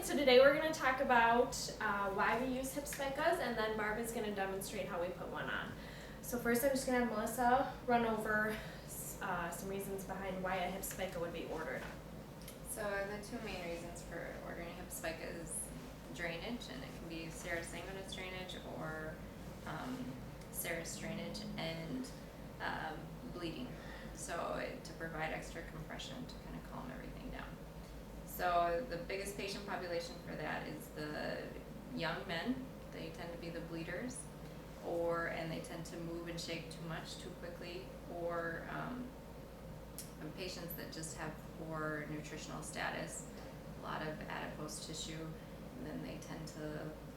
so today we're going to talk about why we use hip spicas, and then Barb is going to demonstrate how we put one on. So first I'm just going to have Melissa run over some reasons behind why a hip spica would be ordered. So the two main reasons for ordering a hip spica is drainage, and it can be serous sanguinis drainage or serous drainage, and bleeding. So to provide extra compression to kind of calm everything down. So the biggest patient population for that is the young men. They tend to be the bleeders, and they tend to move and shake too much too quickly, or patients that just have poor nutritional status, a lot of adipose tissue, and then they tend to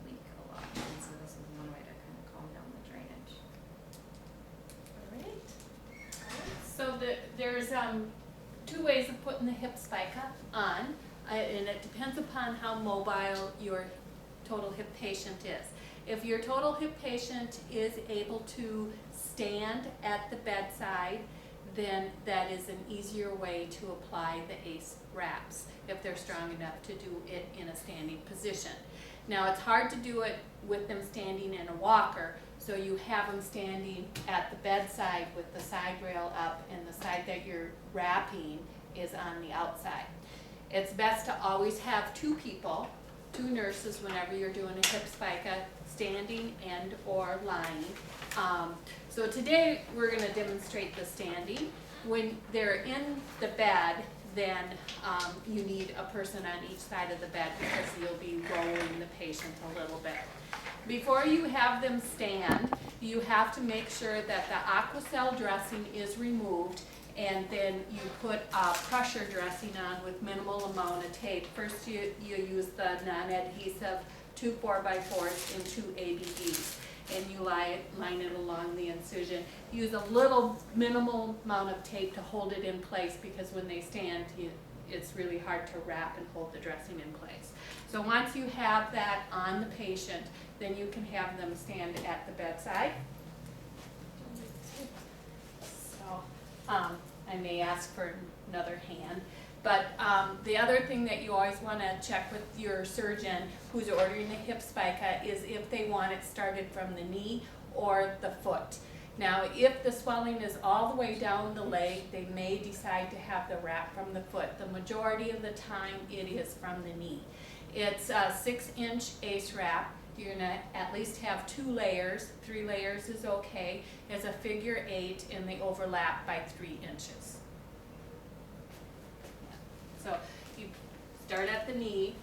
leak a lot. And so this is one way to kind of calm down the drainage. All right. So there's two ways of putting the hip spica on, and it depends upon how mobile your total hip patient is. If your total hip patient is able to stand at the bedside, then that is an easier way to apply the ACE wraps if they're strong enough to do it in a standing position. Now it's hard to do it with them standing in a walker, so you have them standing at the bedside with the side rail up, and the side that you're wrapping is on the outside. It's best to always have two people, two nurses, whenever you're doing a hip spica, standing and or lying. So today we're going to demonstrate the standing. When they're in the bed, then you need a person on each side of the bed because you'll be rolling the patient a little bit. Before you have them stand, you have to make sure that the Aquacel dressing is removed, and then you put a pressure dressing on with minimal amount of tape. First you use the non-adhesive 2 4x4s and 2 ABEs, and you line it along the incision. Use a little minimal amount of tape to hold it in place, because when they stand, it's really hard to wrap and hold the dressing in place. So once you have that on the patient, then you can have them stand at the bedside. So I may ask for another hand. But the other thing that you always want to check with your surgeon who's ordering the hip spica is if they want it started from the knee or the foot. Now, if the swelling is all the way down the leg, they may decide to have the wrap from the foot. The majority of the time, it is from the knee. It's a 6-inch ACE wrap. You're going to at least have 2 layers. 3 layers is okay. It's a figure 8, and they overlap by 3 inches. So you start at the knee,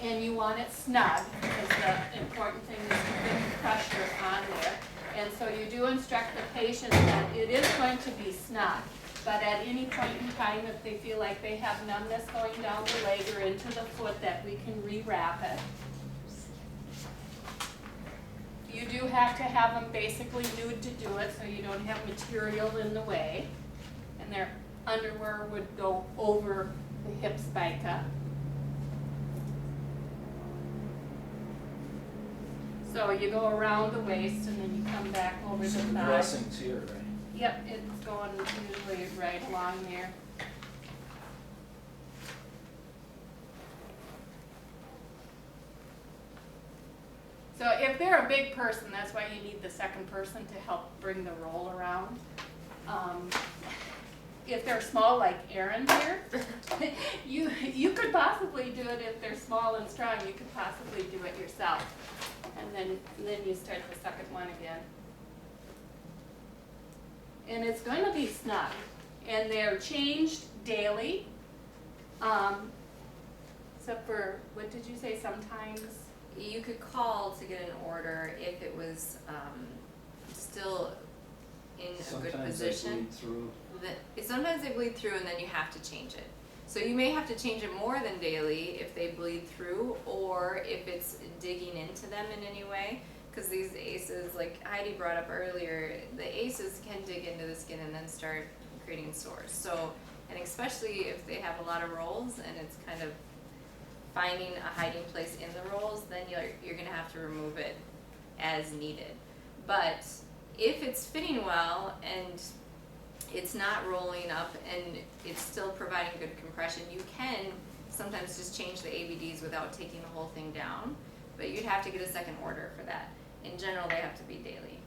and you want it snug, because the important thing is to get the pressure on there. And so you do instruct the patient that it is going to be snug, but at any point in time, if they feel like they have numbness going down the leg or into the foot, that we can rewrap it. You do have to have them basically nude to do it, so you don't have material in the way. And their underwear would go over the hip spica. So you go around the waist, and then you come back over the So the thigh. dressing's here, right? Yep, it's going usually right along there. So if they're a big person, that's why you need the second person to help bring the roll around. If they're small, like Erin here, you could possibly do it. If they're small and strong, you could possibly do it yourself. And then you start the second one again. And it's going to be snug. And they're changed daily. Except for, what did you say, sometimes? You could call to get an order if it was still in a good Sometimes position. they bleed through. Sometimes they bleed through, and then you have to change it. So you may have to change it more than daily if they bleed through, or if it's digging into them in any way. Because these ACEs, like Heidi brought up earlier, the ACEs can dig into the skin and then start creating sores. So, and especially if they have a lot of rolls and it's kind of finding a hiding place in the rolls, then you're going to have to remove it as needed. But if it's fitting well and it's not rolling up and it's still providing good compression, you can sometimes just change the ABDs without taking the whole thing down, but you'd have to get a second order for that. In general, they have to be daily,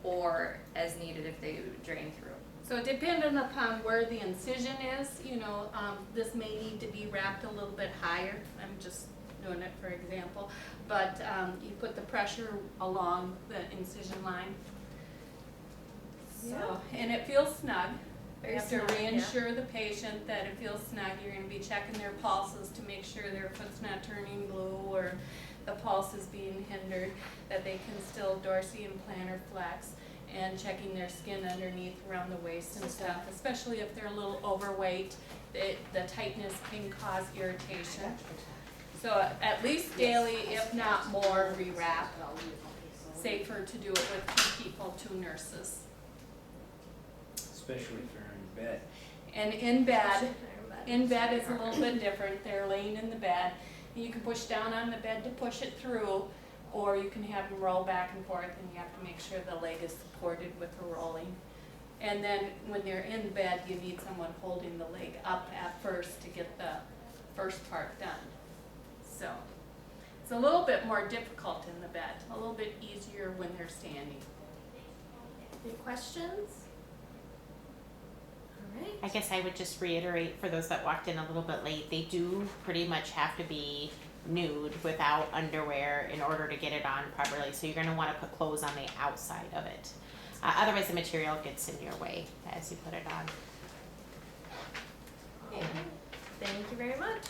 or as needed if they drain through. So depending upon where the incision is, you know, this may need to be wrapped a little bit higher. I'm just doing it for example. But you put the pressure along the incision line. So, and it feels snug. You have to reassure the patient that it feels snug. You're going to be checking their pulses to make sure their foot's not turning blue or the pulse is being hindered, that they can still dorsi and plantar flex, and checking their skin underneath around the waist and stuff, especially if they're a little overweight. The tightness can cause irritation. So at least daily, if not more, rewrap. Safer to do it with 2 people, 2 nurses. Especially if they're in bed. And in bed is a little bit different. They're laying in the bed. You can push down on the bed to push it through, or you can have them roll back and forth, and you have to make sure the leg is supported with the rolling. And then when they're in bed, you need someone holding the leg up at first to get the first part done. So it's a little bit more difficult in the bed, a little bit easier when they're standing. Any questions? All right. I guess I would just reiterate for those that walked in a little bit late, they do pretty much have to be nude without underwear in order to get it on properly. So you're going to want to put clothes on the outside of it. Otherwise the material gets in your way as you put it on. Thank you very much.